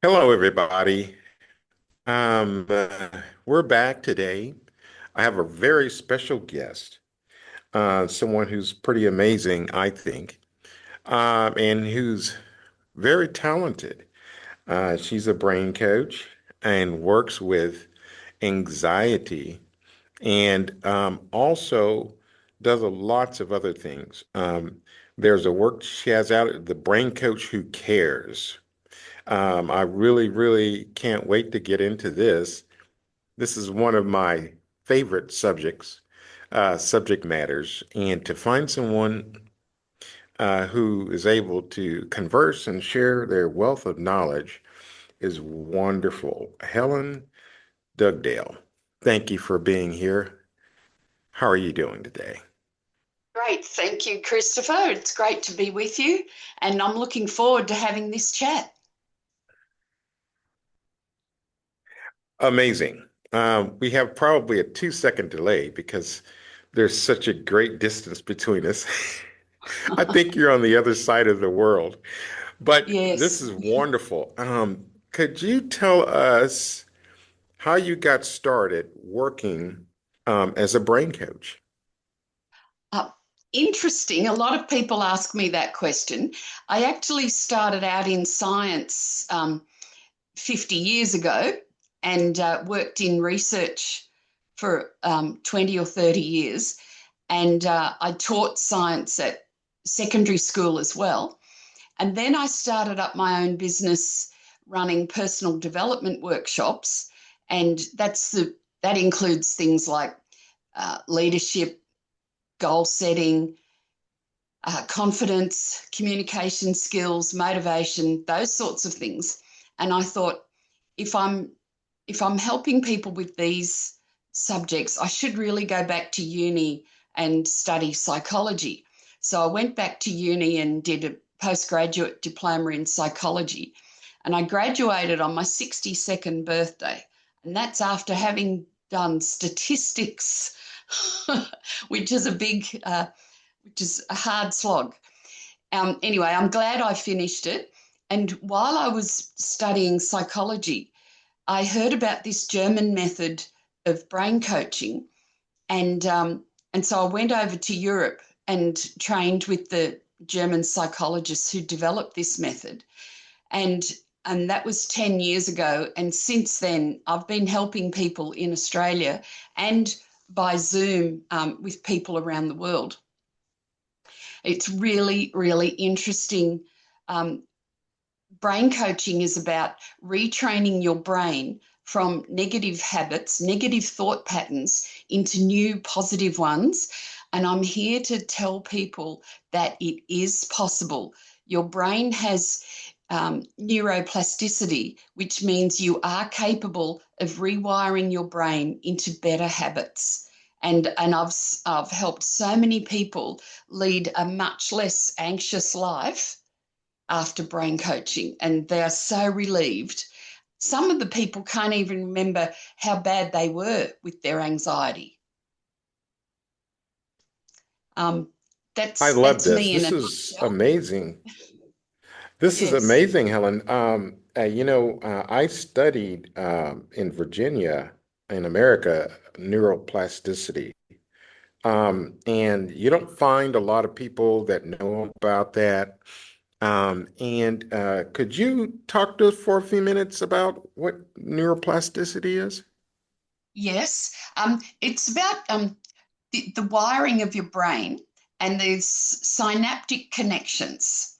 Hello, everybody. We're back today. I have a very special guest, someone who's pretty amazing, I think, and who's very talented. She's a brain coach and works with anxiety and also does lots of other things. There's a work she has out, the Brain Coach Who Cares. I really, really can't wait to get into this. This is one of my favorite subject matters, and to find someone who is able to converse and share their wealth of knowledge is wonderful. Helen Dugdale, thank you for being here. How are you doing today? Great. Thank you, Christopher. It's great to be with you, and I'm looking forward to having this chat. Amazing. We have probably a 2-second delay because there's such a great distance between us. I think you're on the other side of the world, but this Yes. is wonderful. Could you tell us how you got started working as a brain coach? Uh, Interesting. A lot of people ask me that question. I actually started out in science 50 years ago and worked in research for 20 or 30 years. And I taught science at secondary school as well. And then I started up my own business running personal development workshops. And that includes things like leadership, goal setting, confidence, communication skills, motivation, those sorts of things. And I thought if I'm if I'm helping people with these subjects, I should really go back to uni and study psychology. So I went back to uni and did a postgraduate diploma in psychology. And I graduated on my 62nd birthday. And that's after having done statistics, which is which is a hard slog. Anyway, I'm glad I finished it. And while I was studying psychology, I heard about this German method of brain coaching, and so I went over to Europe and trained with the German psychologists who developed this method, and and that was 10 years ago. And since then, I've been helping people in Australia and by Zoom with people around the world. It's really, really interesting. Um, Brain coaching is about retraining your brain from negative habits, negative thought patterns into new positive ones. And I'm here to tell people that it is possible. Your brain has neuroplasticity, which means you are capable of rewiring your brain into better habits. And I've helped so many people lead a much less anxious life after brain coaching, and they are so relieved. Some of the people can't even remember how bad they were with their anxiety. Um, I love that's this. me in a This is nutshell. amazing. This is Yes. amazing, Helen. I studied in Virginia, in America, neuroplasticity. And you don't find a lot of people that know about that. And could you talk to us for a few minutes about what neuroplasticity is? Yes. It's about the wiring of your brain, and there's synaptic connections.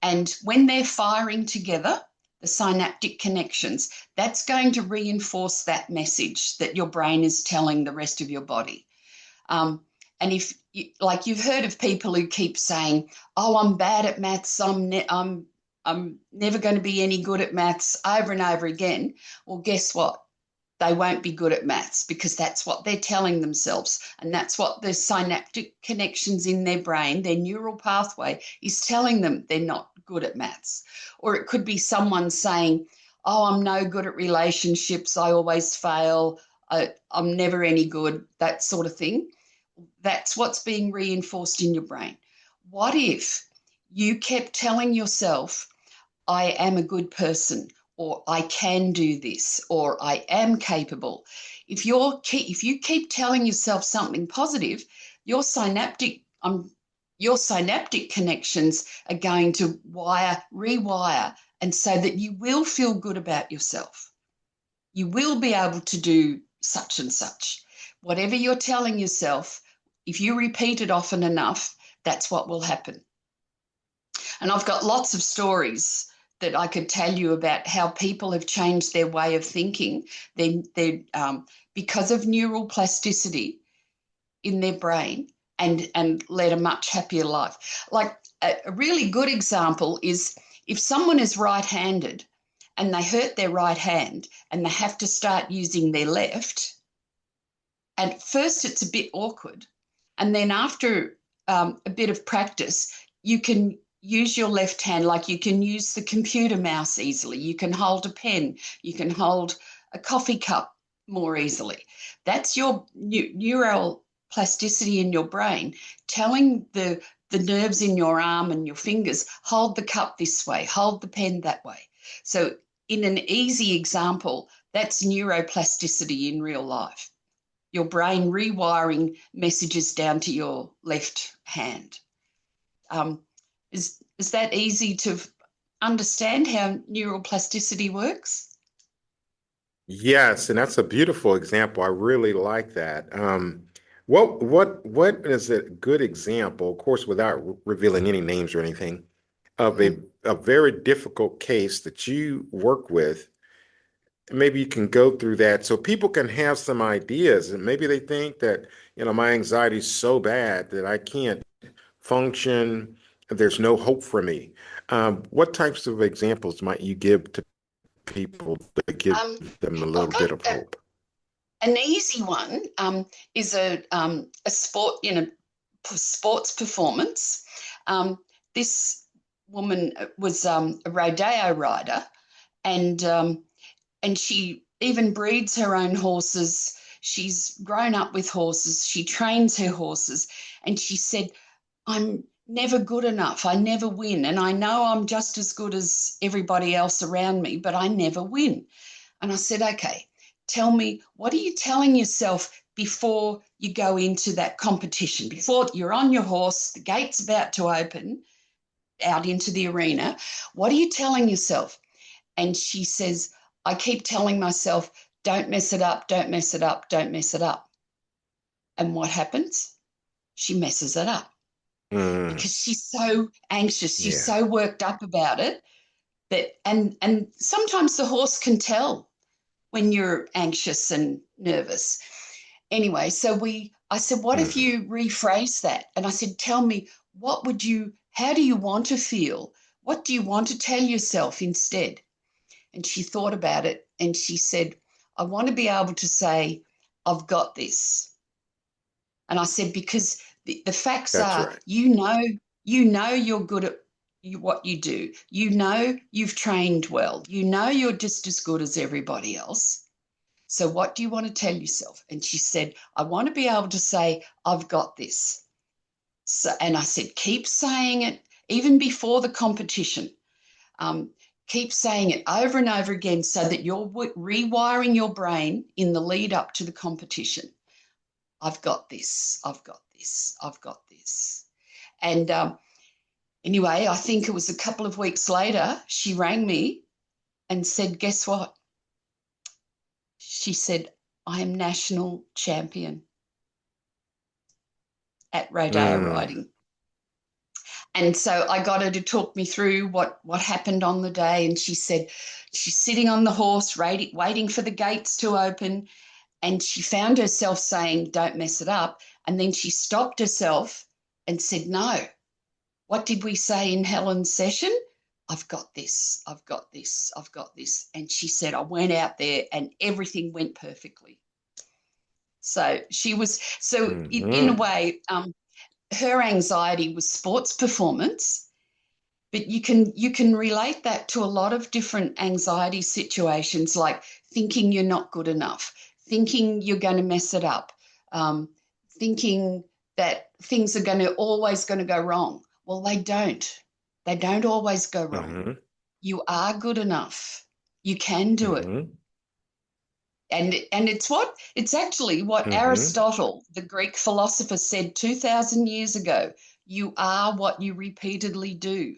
And when they're firing together, the synaptic connections, that's going to reinforce that message that your brain is telling the rest of your body. Um, and if you, like you've heard of people who keep saying, "Oh, I'm bad at maths. I'm never going to be any good at maths," over and over again. Well, guess what? They won't be good at maths because that's what they're telling themselves. And that's what the synaptic connections in their brain, their neural pathway, is telling them they're not good at maths. Or it could be someone saying, "Oh, I'm no good at relationships. I always fail. I'm never any good," that sort of thing. That's what's being reinforced in your brain. What if you kept telling yourself, "I am a good person," or I can do this, or I am capable. If you keep telling yourself something positive, your synaptic connections are going to rewire, and so that you will feel good about yourself. You will be able to do such and such. Whatever you're telling yourself, if you repeat it often enough, that's what will happen. And I've got lots of stories that I could tell you about how people have changed their way of thinking because of neural plasticity in their brain, and led a much happier life. Like a really good example is if someone is right-handed and they hurt their right hand and they have to start using their left, at first it's a bit awkward. And then after a bit of practice, you can use your left hand, like you can use the computer mouse easily. You can hold a pen. You can hold a coffee cup more easily. That's your neural plasticity in your brain telling the nerves in your arm and your fingers, hold the cup this way, hold the pen that way. So in an easy example, that's neuroplasticity in real life. Your brain rewiring messages down to your left hand. Is that easy to understand how neuroplasticity works? Yes, and that's a beautiful example. I really like that. What is a good example, of course, without revealing any names or anything, of Mm. a very difficult case that you work with? Maybe you can go through that so people can have some ideas, and maybe they think that, my anxiety is so bad that I can't function. There's no hope for me. What types of examples might you give to people to give them a I've little got bit of hope? an easy one. Is a sport in a sports performance. This woman was a rodeo rider, and she even breeds her own horses. She's grown up with horses. She trains her horses, and she said, I'm never good enough. I never win. And I know I'm just as good as everybody else around me, but I never win. And I said, okay, tell me, what are you telling yourself before you go into that competition? Before you're on your horse, the gate's about to open out into the arena, what are you telling yourself? And she says, I keep telling myself, don't mess it up, don't mess it up, don't mess it up. And what happens? She messes it up Mm, because she's so anxious, she's yeah. so worked up about it that and sometimes the horse can tell when you're anxious and nervous. Anyway, I said, what if Mm, you rephrase that? And I said, tell me, how do you want to feel? What do you want to tell yourself instead? And she thought about it and she said, I want to be able to say, I've got this. And I said, because the facts that's are, right. you know you're good at what you do. You know you've trained well. You know you're just as good as everybody else. So what do you want to tell yourself? And she said, I want to be able to say, I've got this. So, and I said, keep saying it even before the competition. Um, keep saying it over and over again so that you're rewiring your brain in the lead up to the competition. I've got this. I've got this. I've got this. And anyway, I think it was a couple of weeks later, she rang me and said, guess what? She said, I am national champion at rodeo Mm, riding. And so I got her to talk me through what happened on the day. And she said she's sitting on the horse, waiting for the gates to open. And she found herself saying, don't mess it up. And then she stopped herself and said, no, what did we say in Helen's session? I've got this, I've got this, I've got this. And she said, I went out there and everything went perfectly. So in a mm, way, her anxiety was sports performance, but you can relate that to a lot of different anxiety situations, like thinking you're not good enough, thinking you're going to mess it up, um, thinking that things are always going to go wrong. Well, they don't always go wrong. mm, You are good enough. You can do it. Mm-hmm. And it's actually what Mm-hmm. Aristotle, the Greek philosopher, said 2,000 years ago. You are what you repeatedly do.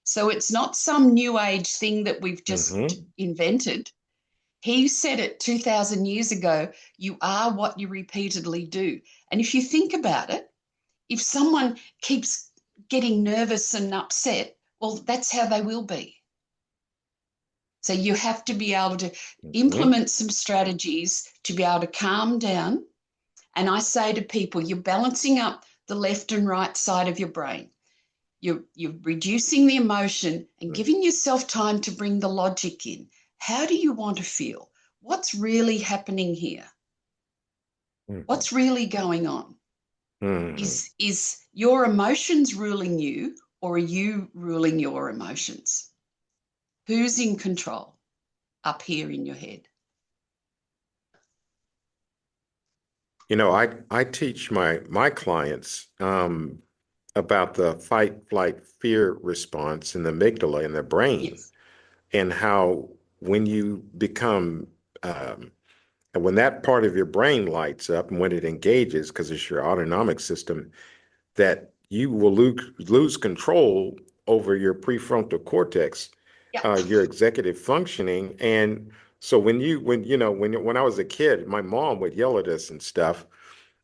So it's not some new age thing that we've just Mm-hmm. invented. He said it 2,000 years ago. You are what you repeatedly do. And if you think about it, if someone keeps getting nervous and upset, well, that's how they will be. So you have to be able to Mm-hmm. implement some strategies to be able to calm down. And I say to people, you're balancing up the left and right side of your brain. You're reducing the emotion and giving yourself time to bring the logic in. How do you want to feel? What's really happening here? Mm-hmm. What's really going on? Mm-hmm. Is your emotions ruling you, or are you ruling your emotions? Who's in control up here in your head? I teach my clients about the fight, flight, fear response in the amygdala in the brain, Yes. and how when you become when that part of your brain lights up and when it engages, because it's your autonomic system, that you will lose control over your prefrontal cortex, Yeah. your executive functioning. And so when I was a kid, my mom would yell at us and stuff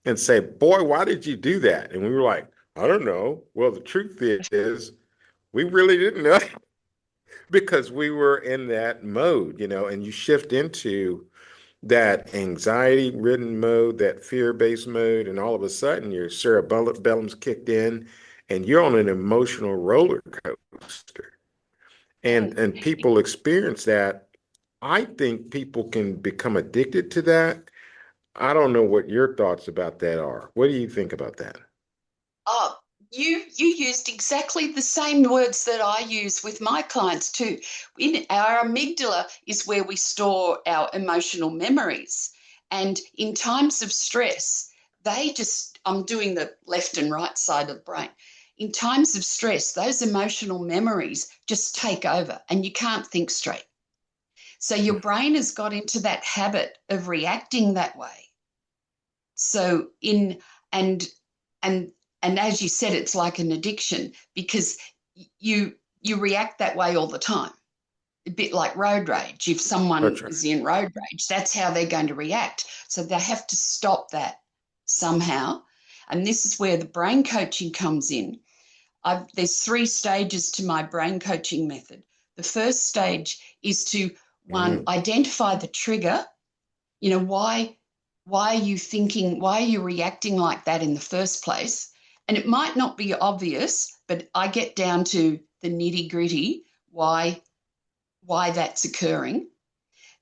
and say, "Boy, why did you do that?" And we were like, "I don't know." Well, the truth is, we really didn't know because we were in that mode, and you shift into that anxiety-ridden mode, that fear-based mode, and all of a sudden your cerebellum's kicked in and you're on an emotional roller coaster. And Mm. and people experience that. I think people can become addicted to that. I don't know what your thoughts about that are. What do you think about that? Oh, you used exactly the same words that I use with my clients too. In our amygdala is where we store our emotional memories. And in times of stress, I'm doing the left and right side of the brain. In times of stress, those emotional memories just take over and you can't think straight. So your brain has got into that habit of reacting that way. So in and and and as you said, it's like an addiction because you react that way all the time. A bit like road rage. If someone Okay. is in road rage, that's how they're going to react. So they have to stop that somehow. And this is where the brain coaching comes in. There's 3 stages to my brain coaching method. The first stage is to one, Mm-hmm. identify the trigger. Why are you thinking, why are you reacting like that in the first place? And it might not be obvious, but I get down to the nitty gritty, why that's occurring.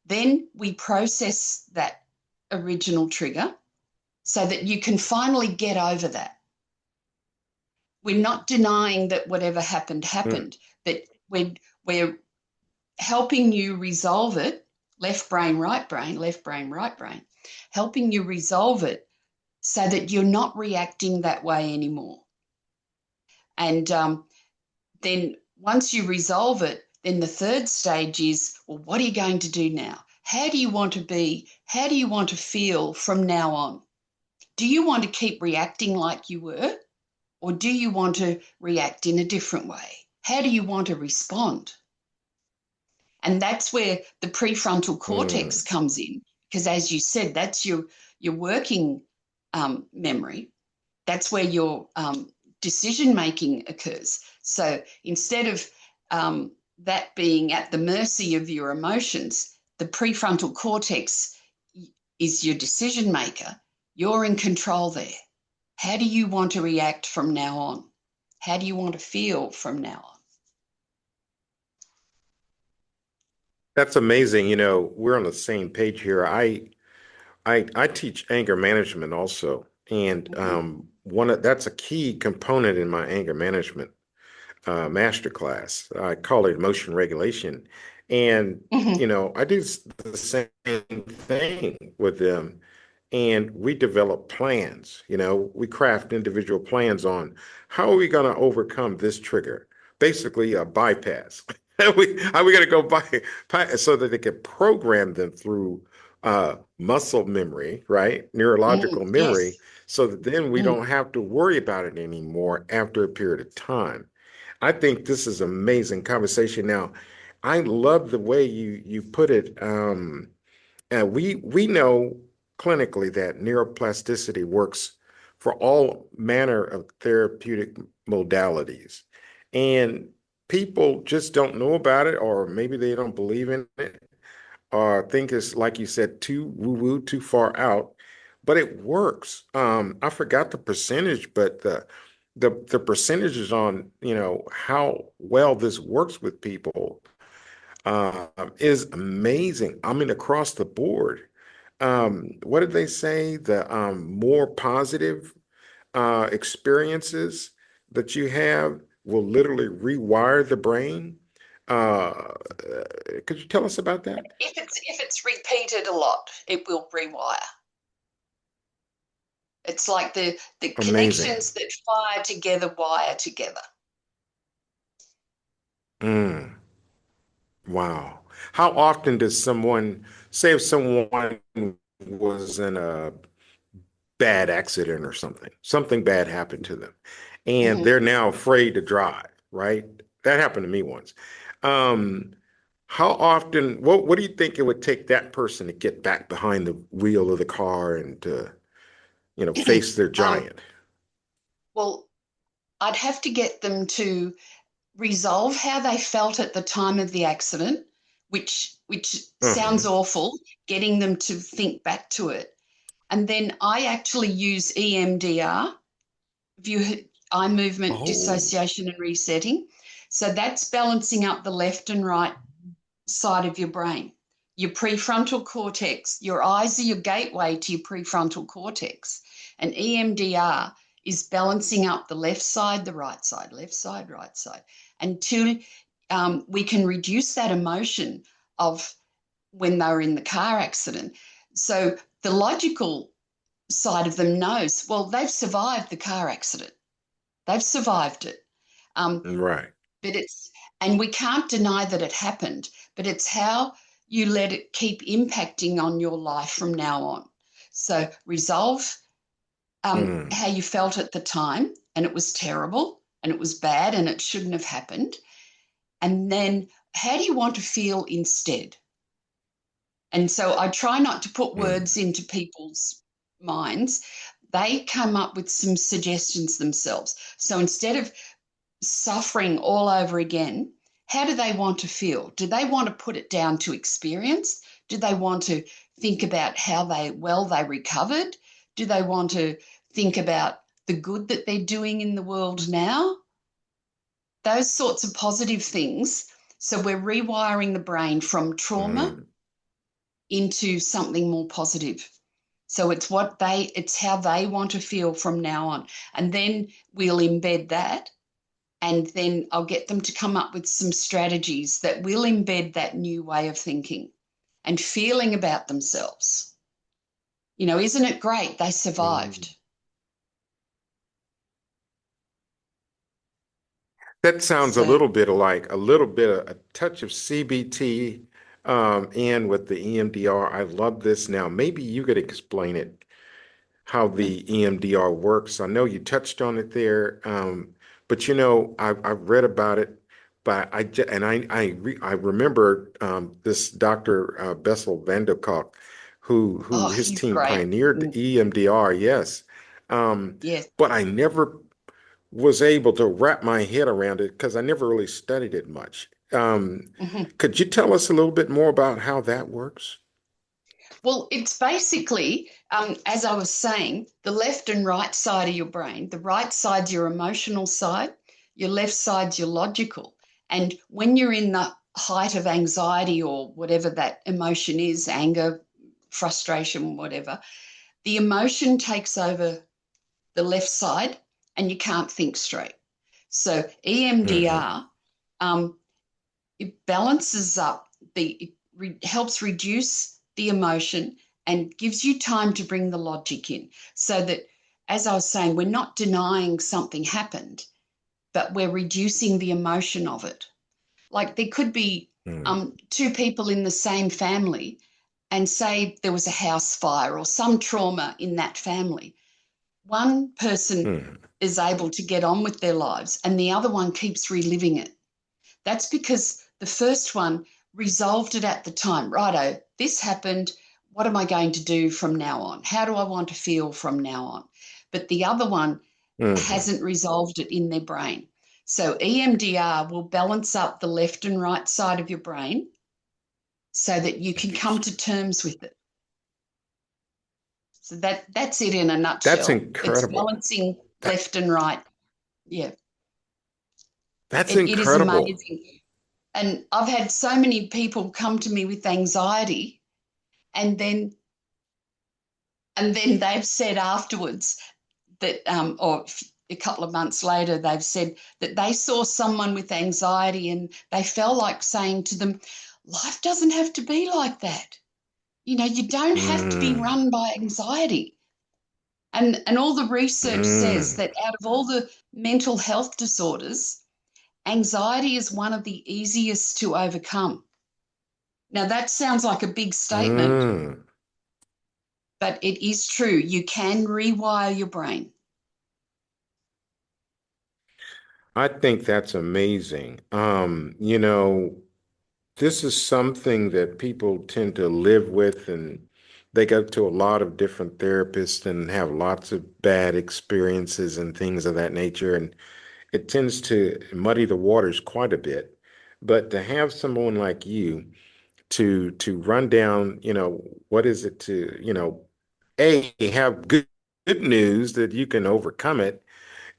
Then we process that original trigger so that you can finally get over that. We're not denying that whatever happened happened, but we're helping you resolve it. Left brain, right brain, left brain, right brain, helping you resolve it so that you're not reacting that way anymore. And then once you resolve it, then the third stage is, well, what are you going to do now? How do you want to be? How do you want to feel from now on? Do you want to keep reacting like you were? Or do you want to react in a different way? How do you want to respond? And that's where the prefrontal cortex Mm. comes in, because as you said, that's your working memory. That's where your decision making occurs. So instead of that being at the mercy of your emotions, the prefrontal cortex is your decision maker. You're in control there. How do you want to react from now on? How do you want to feel from now on? That's amazing. We're on the same page here. I teach anger management also, and Mm-hmm. that's a key component in my anger management masterclass. I call it emotion regulation, and Mm-hmm. I do the same thing with them, and we develop plans. We craft individual plans on how are we going to overcome this trigger, basically a bypass. we got to go so that they can program them through muscle memory, right? Neurological memory, Yes. so that then we Mm, don't have to worry about it anymore after a period of time. I think this is amazing conversation. Now, I love the way you put it. And we know clinically that neuroplasticity works for all manner of therapeutic modalities. And people just don't know about it, or maybe they don't believe in it, or think it's, like you said, too woo-woo, too far out. But it works. I forgot the percentage, but the percentages on, how well this works with people uh, is amazing. I mean, across the board. What did they say? The more positive experiences that you have will literally rewire the brain. Could you tell us about that? if it's repeated a lot, it will rewire. It's like the Amazing. connections that fire together wire together. Mm, wow. How often does someone, say if someone was in a bad accident or something bad happened to them, and Mhm. they're now afraid to drive, right? That happened to me once. Um, how often, what do you think it would take that person to get back behind the wheel of the car and to, face their um, giant? well, I'd have to get them to resolve how they felt at the time of the accident, which sounds Uh-huh. awful, getting them to think back to it. And then I actually use EMDR, view eye movement Oh, dissociation and resetting. So that's balancing up the left and right side of your brain. Your prefrontal cortex, your eyes are your gateway to your prefrontal cortex. And EMDR is balancing up the left side, the right side, left side, right side, until we can reduce that emotion of when they were in the car accident. So the logical side of them knows, well, they've survived the car accident, they've survived it. Um, right. but it's, and we can't deny that it happened, but it's how you let it keep impacting on your life from now on. So resolve Mm, how you felt at the time, and it was terrible and it was bad and it shouldn't have happened. And then how do you want to feel instead? And so I try not to put mm, words into people's minds. They come up with some suggestions themselves. So instead of suffering all over again, how do they want to feel? Do they want to put it down to experience? Do they want to think about how they recovered? Do they want to think about the good that they're doing in the world now? Those sorts of positive things. So we're rewiring the brain from trauma mm. into something more positive. So it's how they want to feel from now on. And then we'll embed that, and then I'll get them to come up with some strategies that will embed that new way of thinking and feeling about themselves. Isn't it great they Mm. survived? That sounds a So, little bit like a touch of CBT in with the EMDR. I love this now. Maybe you could explain it, how the EMDR works. I know you touched on it there, but I've read about it, but I remember this Dr. Bessel van der Kolk, who oh, his he's team great. pioneered the Mm, EMDR. Yes, um, yes. but I never was able to wrap my head around it because I never really studied it much. Mhm. Could you tell us a little bit more about how that works? Well, it's basically, as I was saying, the left and right side of your brain. The right side's your emotional side, your left side's your logical. And when you're in the height of anxiety or whatever that emotion is, anger, frustration, whatever, the emotion takes over the left side and you can't think straight. So Hmm. EMDR, it balances up helps reduce the emotion and gives you time to bring the logic in, so that, as I was saying, we're not denying something happened, but we're reducing the emotion of it. Like there could be mm, two people in the same family, and say there was a house fire or some trauma in that family. One person mm, is able to get on with their lives, and the other one keeps reliving it. That's because the first one resolved it at the time. Righto, this happened. What am I going to do from now on? How do I want to feel from now on? But the other one mm. hasn't resolved it in their brain. So EMDR will balance up the left and right side of your brain so that you can come Interesting. to terms with it. So that's it in a That's nutshell. It's incredible. balancing That left and right. Yeah, that's it is incredible. amazing. And I've had so many people come to me with anxiety, and then they've said afterwards that, or a couple of months later, they've said that they saw someone with anxiety and they felt like saying to them, life doesn't have to be like that. You don't have to be Mm, run by anxiety. And all the research says mm, that out of all the mental health disorders, anxiety is one of the easiest to overcome. Now, that sounds like a big statement, mm. but it is true. You can rewire your brain. I think that's amazing. This is something that people tend to live with, and they go to a lot of different therapists and have lots of bad experiences and things of that nature. And it tends to muddy the waters quite a bit. But to have someone like you to run down, what is it to, have good news that you can overcome it,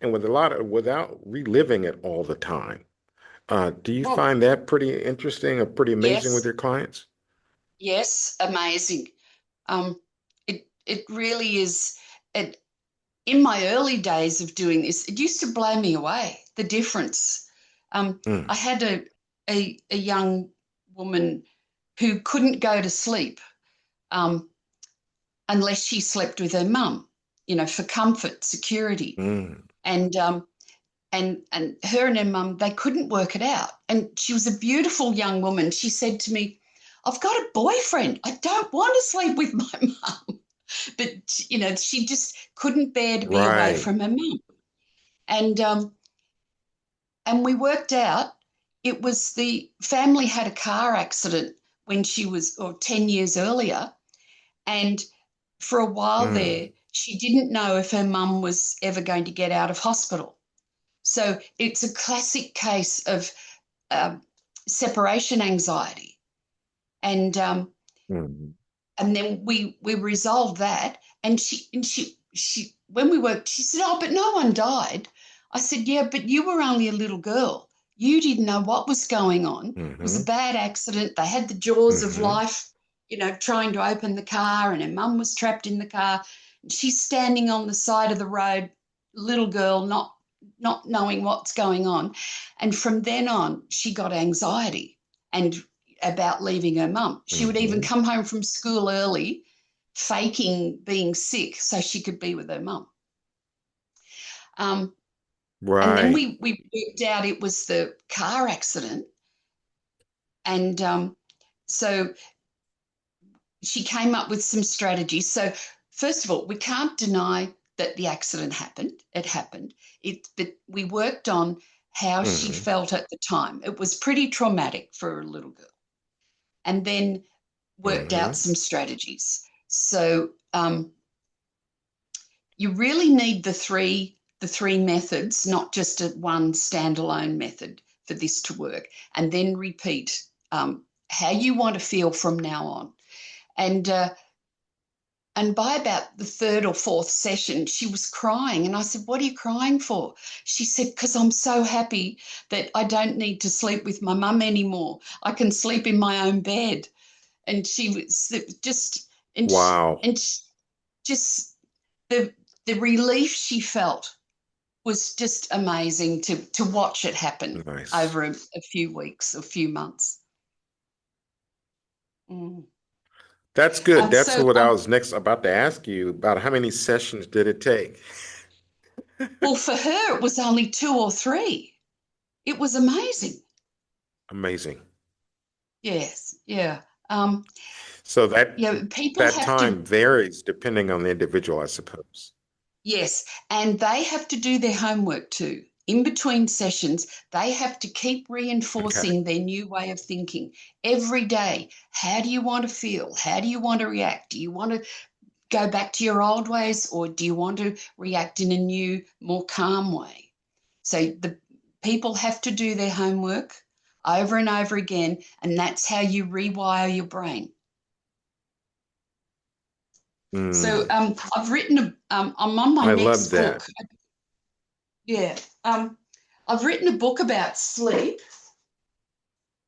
and without reliving it all the time. Do you Well, find that pretty interesting or pretty amazing with yes, your clients? yes, amazing. It really is. It, in my early days of doing this, it used to blow me away, the difference. I Mm, had a young woman who couldn't go to sleep um, unless she slept with her mum, for comfort, security. mm, And her and her mum, they couldn't work it out. And she was a beautiful young woman. She said to me, I've got a boyfriend. I don't want to sleep with my mum. But, she just couldn't bear to be away right. from her mum. And and we worked out it was the family had a car accident when she was, or 10 years earlier. And for a while there, Mm, she didn't know if her mum was ever going to get out of hospital. So it's a classic case of um, separation anxiety. And mm, and then we resolved that. And she when we worked, she said, "Oh, but no one died." I said, "Yeah, but you were only a little girl. You didn't know what was going on. It was a mm-hmm, bad accident. They had the jaws of mm-hmm, life, trying to open the car, and her mum was trapped in the car. And she's standing on the side of the road, little girl, not knowing what's going on." And from then on, she got anxiety and about leaving her mum. She would even mm-hmm. come home from school early, faking being sick so she could be with her mum. Um, and then Right. we worked out it was the car accident. And so she came up with some strategies. So, first of all, we can't deny that the accident happened. It happened. But we worked on how she Mm-hmm, felt at the time. It was pretty traumatic for a little girl. And then worked out mm-hmm, some strategies. So you really need the three methods, not just one standalone method for this to work, and then repeat how you want to feel from now on. And and by about the third or fourth session, she was crying. And I said, "What are you crying for?" She said, "Because I'm so happy that I don't need to sleep with my mum anymore. I can sleep in my own bed." And she was just, wow. and just the relief she felt was just amazing to watch it happen Nice. over a few weeks, a few months. Mm. That's good. That's So, what I was next about to ask you about. How many sessions did it take? well, for her, it was only two or three. It was amazing. Amazing. Yes, yeah. Um, So that yeah, people that have to, time varies depending on the individual, I suppose. yes, and they have to do their homework too. In between sessions, they have to keep Okay. reinforcing their new way of thinking every day. How do you want to feel? How do you want to react? Do you want to go back to your old ways, or do you want to react in a new, more calm way? So the people have to do their homework over and over again, and that's how you rewire your brain. So Mm, I've written I'm on my I love next that. book. Yeah, I've written a book about sleep,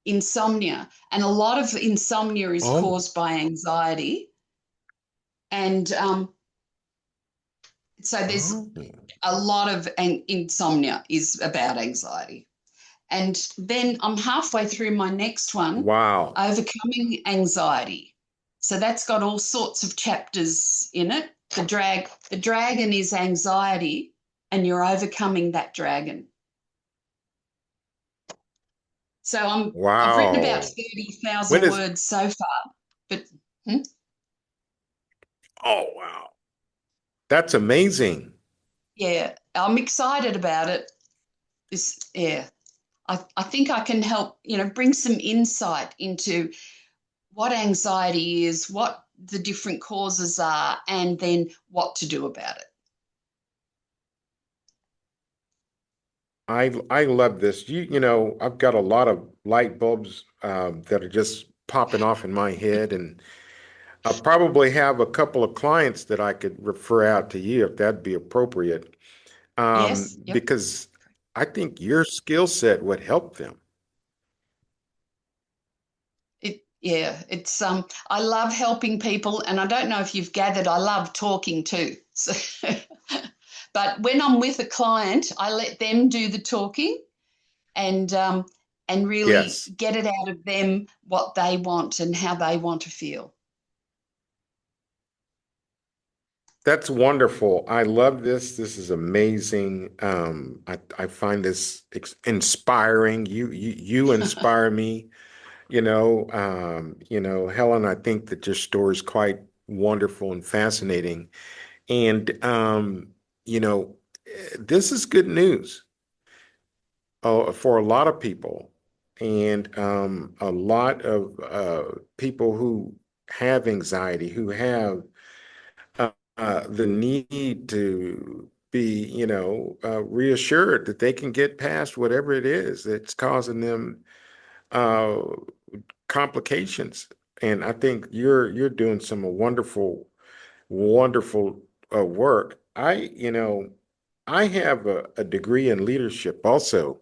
insomnia, and a lot of insomnia is Oh, caused by anxiety, and so there's oh, a lot of insomnia is about anxiety. And then I'm halfway through my next one, wow. Overcoming Anxiety. So that's got all sorts of chapters in it. The dragon is anxiety, and you're overcoming that dragon. So I've written about Wow. When 30,000 is, words so far, but hmm, oh, wow. That's amazing. yeah, I'm excited about it. Yeah, I think I can help, bring some insight into what anxiety is, what the different causes are, and then what to do about it. I love this. I've got a lot of light bulbs that are just popping off in my head, and I'll probably have a couple of clients that I could refer out to you if that'd be appropriate. Yes, yep. Because I think your skill set would help them. Yeah, it's I love helping people, and I don't know if you've gathered, I love talking too. So, but when I'm with a client, I let them do the talking and um, and really Yes, get it out of them what they want and how they want to feel. that's wonderful. I love this. This is amazing. I find this inspiring. You inspire me. Helen, I think that your story is quite wonderful and fascinating. And you know, this is good news for a lot of people, and a lot of people who have anxiety, who have the need to be, reassured that they can get past whatever it is that's causing them uh, complications. And I think you're doing some wonderful, wonderful work. I have a degree in leadership also,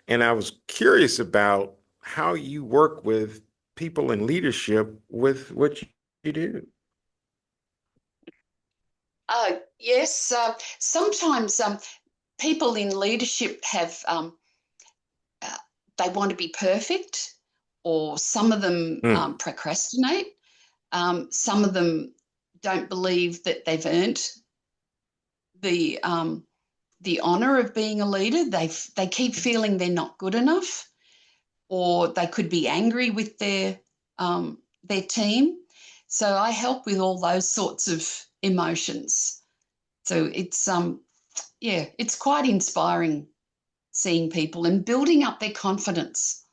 and I was curious about how you work with people in leadership with what you do. Yes, sometimes people in leadership have uh, they want to be perfect, or some of them Mm. procrastinate. Some of them don't believe that they've earned the honor of being a leader. They keep feeling they're not good enough, or they could be angry with their team. So I help with all those sorts of emotions. So it's yeah, it's quite inspiring seeing people and building up their confidence.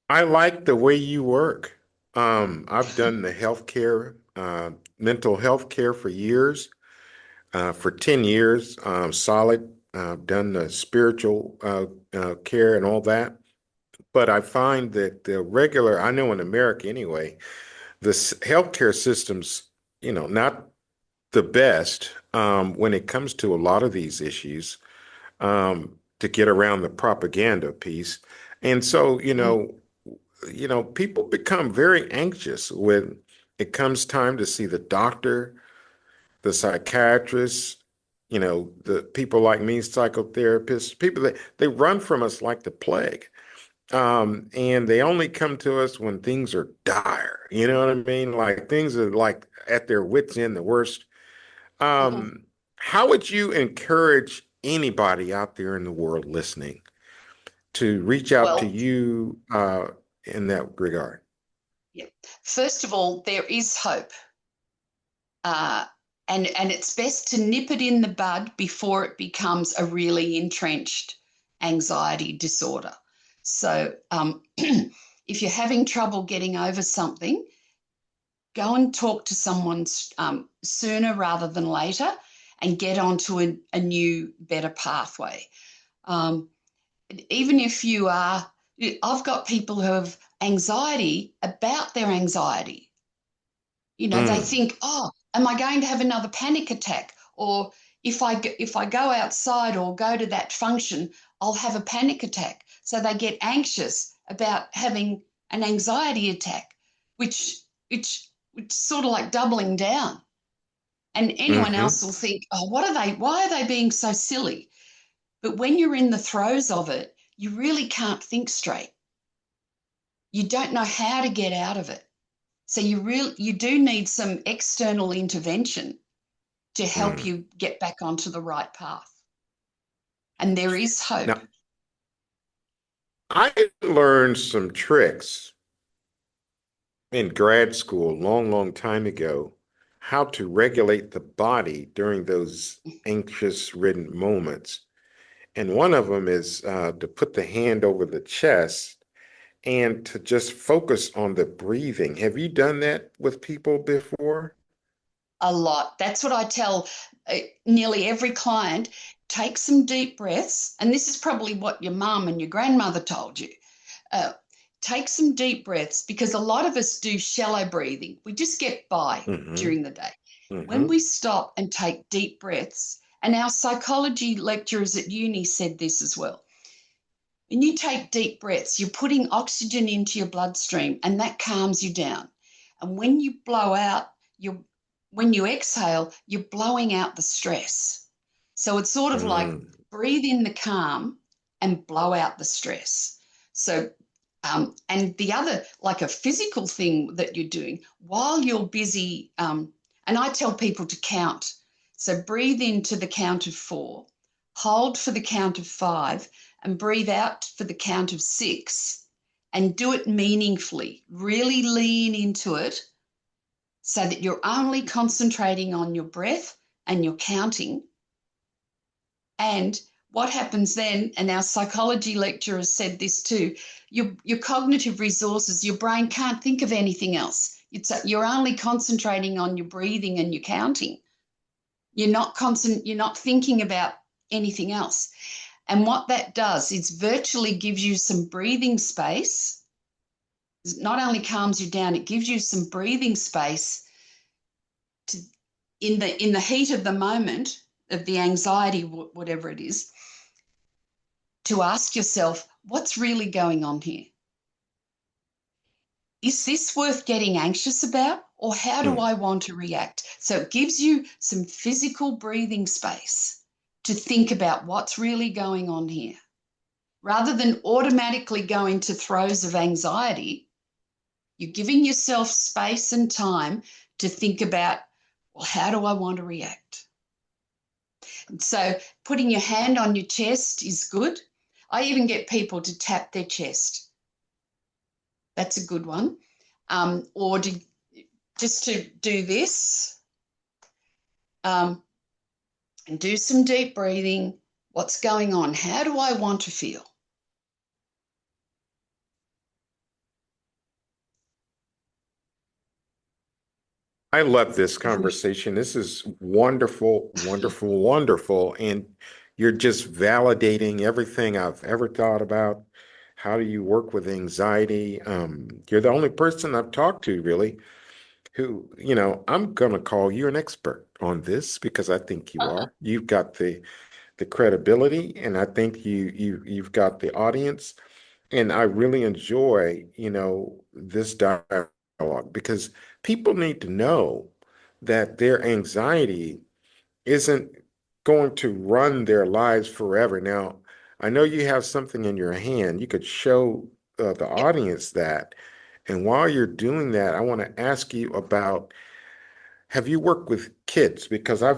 I like the way you work. I've done the healthcare, mental health care for years, for 10 years, solid. I've done the spiritual care and all that. But I find that I know in America anyway, the healthcare system's, not the best when it comes to a lot of these issues to get around the propaganda piece. And so, Mm, people become very anxious when it comes time to see the doctor, the psychiatrist, the people like me, psychotherapists, people that they run from us like the plague. And they only come to us when things are dire. You know what I mean? Like things are like at their wits' end, the worst. mhm. How would you encourage anybody out there in the world listening to reach out to Well, you in that regard? yeah. First of all, there is hope. Uh, and it's best to nip it in the bud before it becomes a really entrenched anxiety disorder. So, if you're having trouble getting over something, go and talk to someone sooner rather than later and get onto a new, better pathway. Um, Even if you are, I've got people who have anxiety about their anxiety. They Mm, think, oh, am I going to have another panic attack? Or if I go outside or go to that function, I'll have a panic attack. So they get anxious about having an anxiety attack, which which sort of like doubling down. And anyone hmm else will think, oh, what are they? Why are they being so silly? But when you're in the throes of it, you really can't think straight. You don't know how to get out of it. So you do need some external intervention to help mm. you get back onto the right path. And there is hope. Now, I learned some tricks in grad school a long, long time ago, how to regulate the body during those anxious ridden moments. And one of them is to put the hand over the chest and to just focus on the breathing. Have you done that with people before? A lot. That's what I tell nearly every client. Take some deep breaths. And this is probably what your mum and your grandmother told you. Uh, Take some deep breaths because a lot of us do shallow breathing. We just get by Mm-hmm. during the day. When Mm-hmm. we stop and take deep breaths, and our psychology lecturers at uni said this as well. When you take deep breaths, you're putting oxygen into your bloodstream and that calms you down. And when you blow out, you when you exhale, you're blowing out the stress. So it's sort of like Mm, breathe in the calm and blow out the stress. So and the other, like a physical thing that you're doing while you're busy, and I tell people to count. So breathe into the count of 4, hold for the count of 5, and breathe out for the count of 6, and do it meaningfully. Really lean into it so that you're only concentrating on your breath and your counting. And what happens then, and our psychology lecturers said this too, your cognitive resources, your brain can't think of anything else. You're only concentrating on your breathing and your counting. You're not thinking about anything else. And what that does is virtually gives you some breathing space. It not only calms you down, it gives you some breathing space to in the heat of the moment of the anxiety, whatever it is, to ask yourself, what's really going on here? Is this worth getting anxious about? Or how do mm, I want to react? So it gives you some physical breathing space to think about what's really going on here. Rather than automatically go into throes of anxiety, you're giving yourself space and time to think about, well, how do I want to react? So putting your hand on your chest is good. I even get people to tap their chest. That's a good one. Or just to do this um, and do some deep breathing. What's going on? How do I want to feel? I love this If we, conversation. This is wonderful, wonderful, wonderful. And you're just validating everything I've ever thought about. How do you work with anxiety? You're the only person I've talked to really who, I'm gonna call you an expert on this because I think you are. You've got the credibility, and I think you've got the audience. And I really enjoy, this dialogue because people need to know that their anxiety isn't going to run their lives forever. Now, I know you have something in your hand. You could show the audience that. And while you're doing that, I want to ask you about have you worked with kids? Because I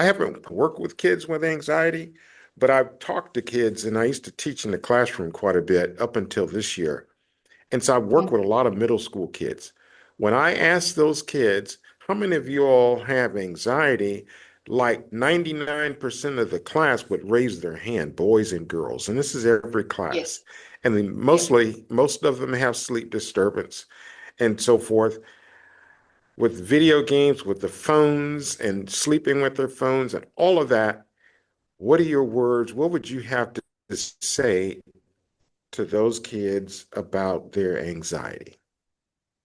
haven't worked with kids with anxiety, but I've talked to kids, and I used to teach in the classroom quite a bit up until this year. And so I've worked Mm. with a lot of middle school kids. When I ask those kids, how many of you all have anxiety? Like 99% of the class would raise their hand, boys and girls. And this is every class. Yes. And then Yep. most of them have sleep disturbance and so forth. With video games, with the phones and sleeping with their phones and all of that, what are your words? What would you have to say to those kids about their anxiety?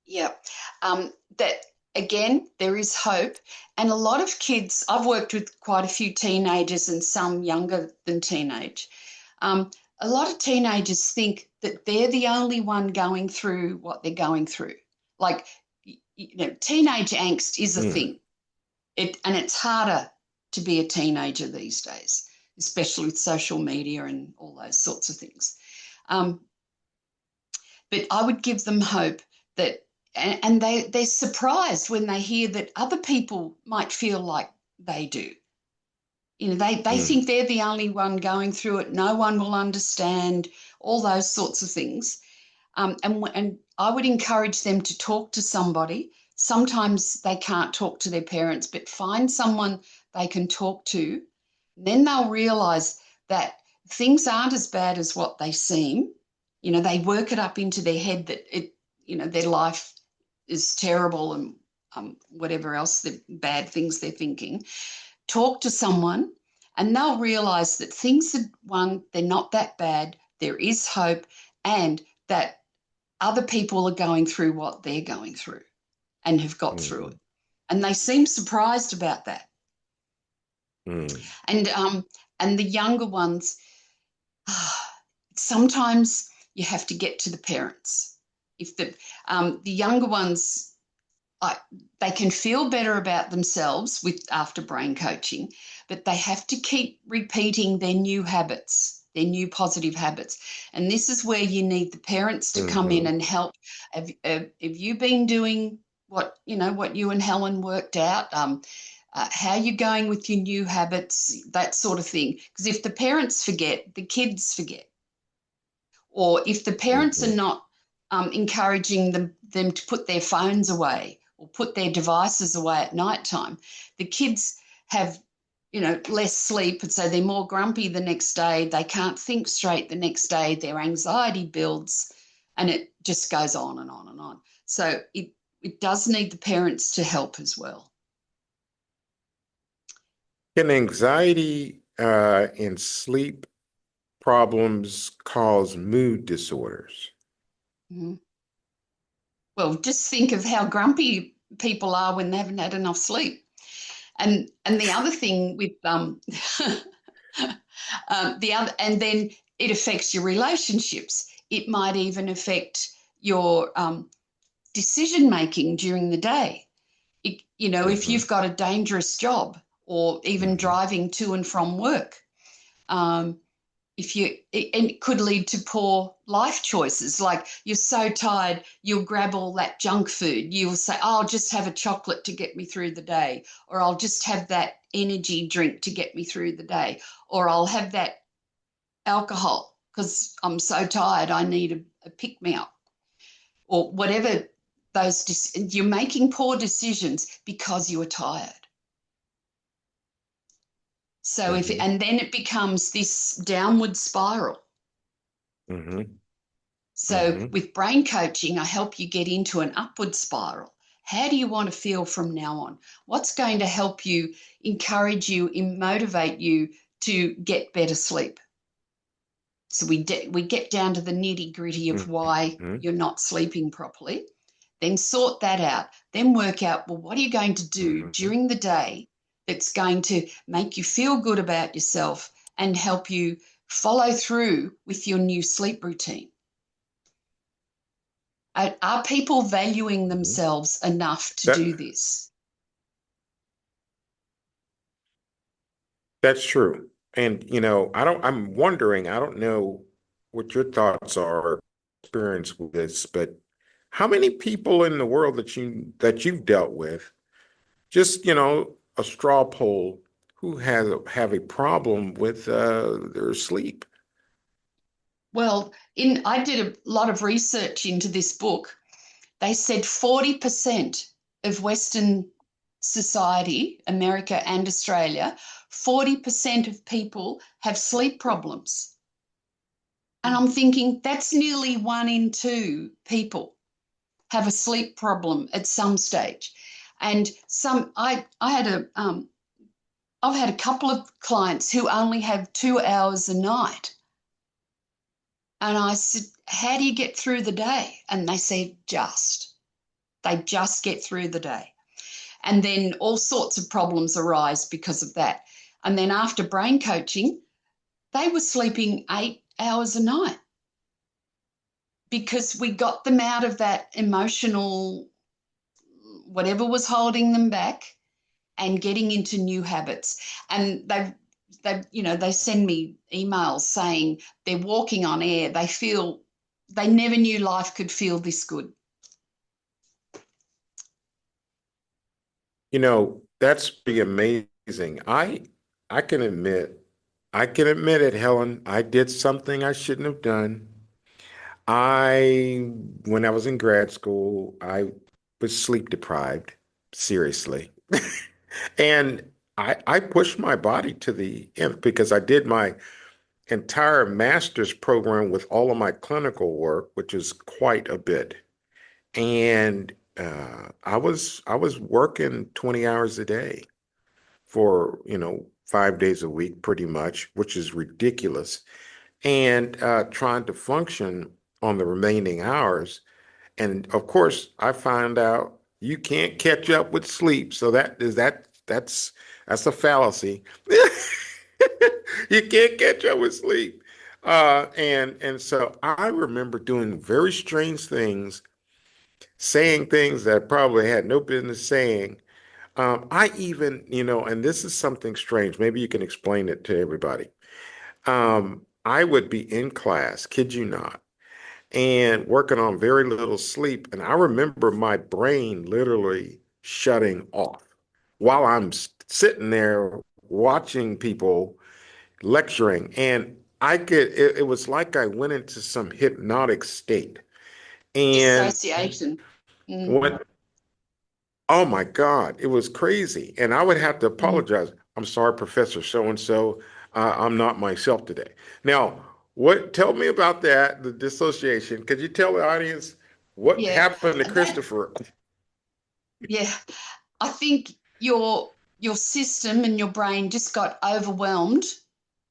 Yep. That again, there is hope. And a lot of kids, I've worked with quite a few teenagers and some younger than teenage. Um, a lot of teenagers think that they're the only one going through what they're going through. Like, teenage angst is a Mm, thing. And it's harder to be a teenager these days, especially with social media and all those sorts of things. Um, but I would give them hope that, and they're surprised when they hear that other people might feel like they do. They mm, think they're the only one going through it. No one will understand, all those sorts of things. And I would encourage them to talk to somebody. Sometimes they can't talk to their parents, but find someone they can talk to. Then they'll realize that things aren't as bad as what they seem. They work it up into their head that their life is terrible and whatever else the bad things they're thinking. Talk to someone, and they'll realize that things are one, they're not that bad. There is hope, and that other people are going through what they're going through and have got through it. mm, And they seem surprised about that. mm, And the younger ones, sometimes you have to get to the parents. If the younger ones, I, they can feel better about themselves with after brain coaching, but they have to keep repeating their new habits, their new positive habits. And this is where you need the parents to come in mhm, and help. Have you been doing what you and Helen worked out? How you going with your new habits, that sort of thing. Because if the parents forget, the kids forget. Or if the parents are mhm, not encouraging them to put their phones away or put their devices away at night time, the kids have less sleep, and so they're more grumpy the next day. They can't think straight the next day. Their anxiety builds, and it just goes on and on and on. So it does need the parents to help as well. Can anxiety and sleep problems cause mood disorders? Mhm. Well, just think of how grumpy people are when they haven't had enough sleep. And the other thing with the other, and then it affects your relationships. It might even affect your decision making during the day. If Hmm. you've got a dangerous job or even Hmm. driving to and from work, um, it could lead to poor life choices. Like you're so tired, you'll grab all that junk food. You'll say, oh, I'll just have a chocolate to get me through the day, or I'll just have that energy drink to get me through the day, or I'll have that alcohol because I'm so tired, I need a pick me up, or whatever. You're making poor decisions because you are tired. So Hmm. and then it becomes this downward spiral. Hmm. So Hmm. with brain coaching, I help you get into an upward spiral. How do you want to feel from now on? What's going to help you, encourage you, and motivate you to get better sleep? So we get down to the nitty gritty of why Hmm. you're not sleeping properly, then sort that out, then work out, well, what are you going to do Hmm. during the day that's going to make you feel good about yourself and help you follow through with your new sleep routine? Are people valuing Hmm. themselves enough to That do this? that's true. And I'm wondering, I don't know what your thoughts are, experience with this, but how many people in the world that you've dealt with just, a straw poll who have a problem with their sleep. Well, in I did a lot of research into this book. They said 40% of Western society, America and Australia, 40% of people have sleep problems. And I'm thinking that's nearly 1 in 2 people have a sleep problem at some stage. And I had I've had a couple of clients who only have 2 hours a night. And I said, how do you get through the day? And they said, they just get through the day. And then all sorts of problems arise because of that. And then after brain coaching, they were sleeping 8 hours a night because we got them out of that emotional, whatever was holding them back, and getting into new habits. And they send me emails saying they're walking on air. They never knew life could feel this good. That's pretty amazing. I can admit, I can admit it, Helen. I did something I shouldn't have done. When I was in grad school, I was sleep deprived, seriously. And I pushed my body to the end because I did my entire master's program with all of my clinical work, which is quite a bit. And I was working 20 hours a day for, 5 days a week, pretty much, which is ridiculous. And trying to function on the remaining hours. And of course, I found out you can't catch up with sleep. So that's a fallacy. You can't catch up with sleep. And so I remember doing very strange things, saying things that I probably had no business saying. I even, and this is something strange. Maybe you can explain it to everybody. I would be in class, kid you not, and working on very little sleep. And I remember my brain literally shutting off while I'm sitting there watching people lecturing. And it was like I went into some hypnotic state. And Dissociation. Mm. when Oh my God, it was crazy. And I would have to Mm. apologize. I'm sorry, Professor so and so. I'm not myself today. Now, tell me about that, the dissociation. Could you tell the audience what Yeah, happened to that Christopher? yeah. I think your system and your brain just got overwhelmed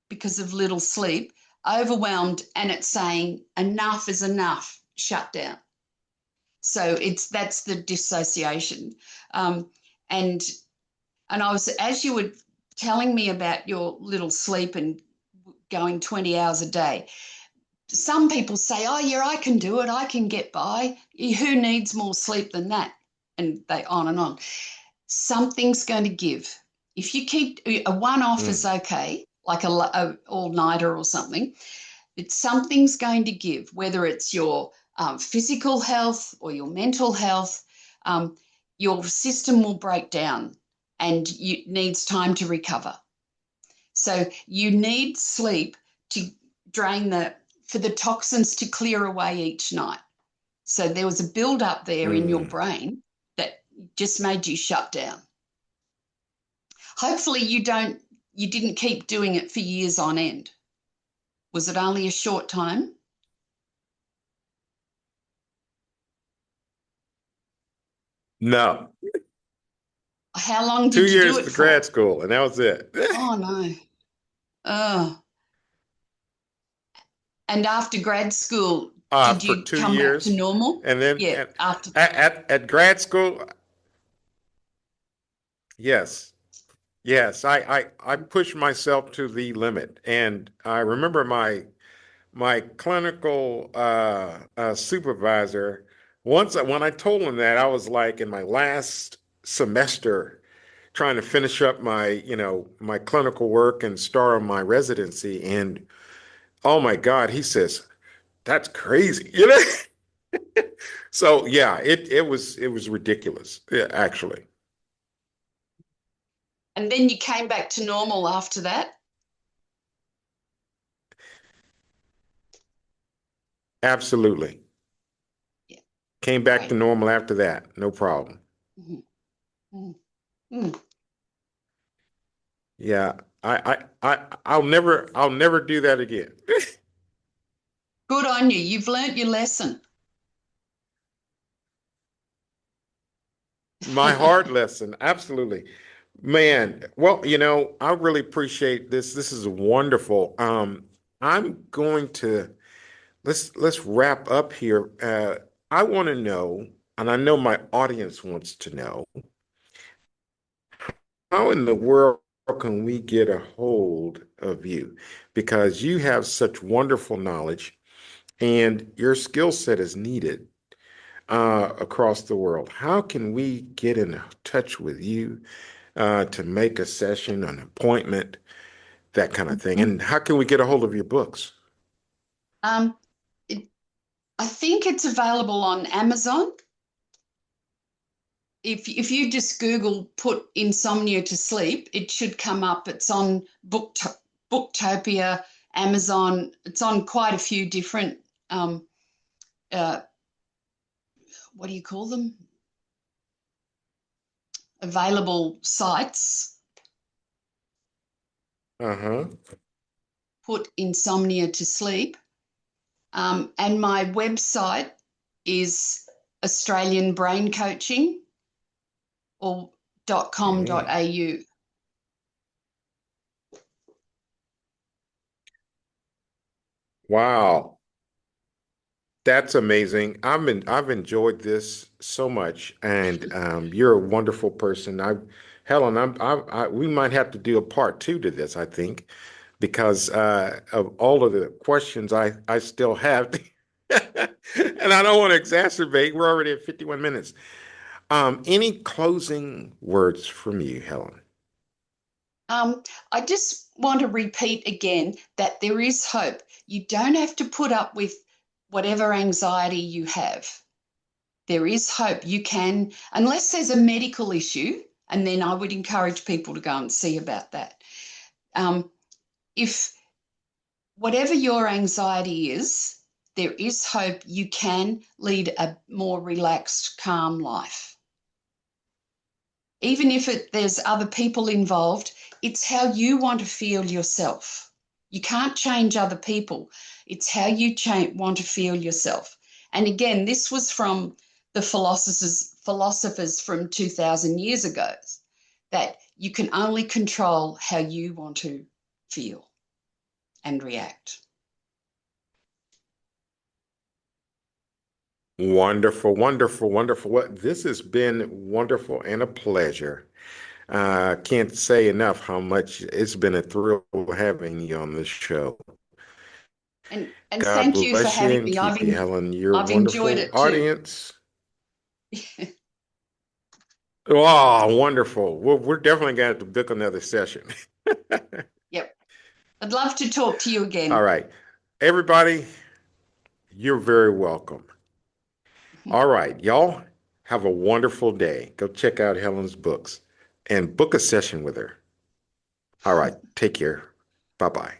because of little sleep, overwhelmed, and it's saying enough is enough, shut down. So that's the dissociation. Um, and and I was, as you were telling me about your little sleep and going 20 hours a day, some people say, oh yeah, I can do it, I can get by. Who needs more sleep than that? And they on and on. Something's going to give. If you keep a one-off is Mm. okay, like a all-nighter or something, but something's going to give, whether it's your physical health or your mental health. um, your system will break down and you needs time to recover. So you need sleep to drain for the toxins to clear away each night. So there was a build up there in your Mm. brain that just made you shut down. Hopefully you didn't keep doing it for years on end. Was it only a short time? No, How long two did you do years it to grad for? school, and that was it. Oh no. Oh. And after grad school, did For you two come back to years, normal? and then Yeah, after. at grad school, yes, yes, I pushed myself to the limit, and I remember my clinical supervisor, when I told him that, I was like in my last semester trying to finish up my clinical work and start on my residency. And oh my God, he says, that's crazy. So yeah, it was ridiculous, yeah, actually. And then you came back to normal after that? Absolutely. Yeah, Came back to great. normal after that. No problem. Mhm. Mm. Mm. Yeah. I'll never do that again. Good on you. You've learnt your lesson. My hard lesson. Absolutely. Man, well, I really appreciate this. This is wonderful. I'm going to let's wrap up here. I want to know, and I know my audience wants to know, how in the world can we get a hold of you? Because you have such wonderful knowledge and your skill set is needed across the world. How can we get in touch with you to make a session, an appointment, that kind of thing? And how can we get a hold of your books? Um, it, I think it's available on Amazon. If you just Google "Put Insomnia to Sleep," it should come up. It's on Booktopia, Amazon. It's on quite a few different uh, what do you call them? Available sites. Uh-huh. Put Insomnia to Sleep. And my website is Australian Brain Coaching or Okay. .com.au. Wow. That's amazing. I've enjoyed this so much, and you're a wonderful person. Helen, we might have to do a part two to this, I think, because of all of the questions I still have, and I don't want to exacerbate. We're already at 51 minutes. Any closing words from you, Helen? Um, I just want to repeat again that there is hope. You don't have to put up with whatever anxiety you have. There is hope. You can, unless there's a medical issue, and then I would encourage people to go and see about that. Um, if whatever your anxiety is, there is hope. You can lead a more relaxed, calm life. Even if there's other people involved, it's how you want to feel yourself. You can't change other people. It's how you want to feel yourself. And again, this was from the philosophers from 2000 years ago, that you can only control how you want to feel and react. Wonderful, wonderful, wonderful. What this has been wonderful and a pleasure. Can't say enough how much it's been a thrill having you on this show. And God thank you for bless you having and me. keep you, Helen. Your I've enjoyed wonderful it too. audience. Oh, wonderful. We're definitely going to have to book another session. Yep. I'd love to talk to you All again. right. Everybody, you're very welcome. All right, y'all, have a wonderful day. Go check out Helen's books and book a session with her. All right, take care. Bye bye.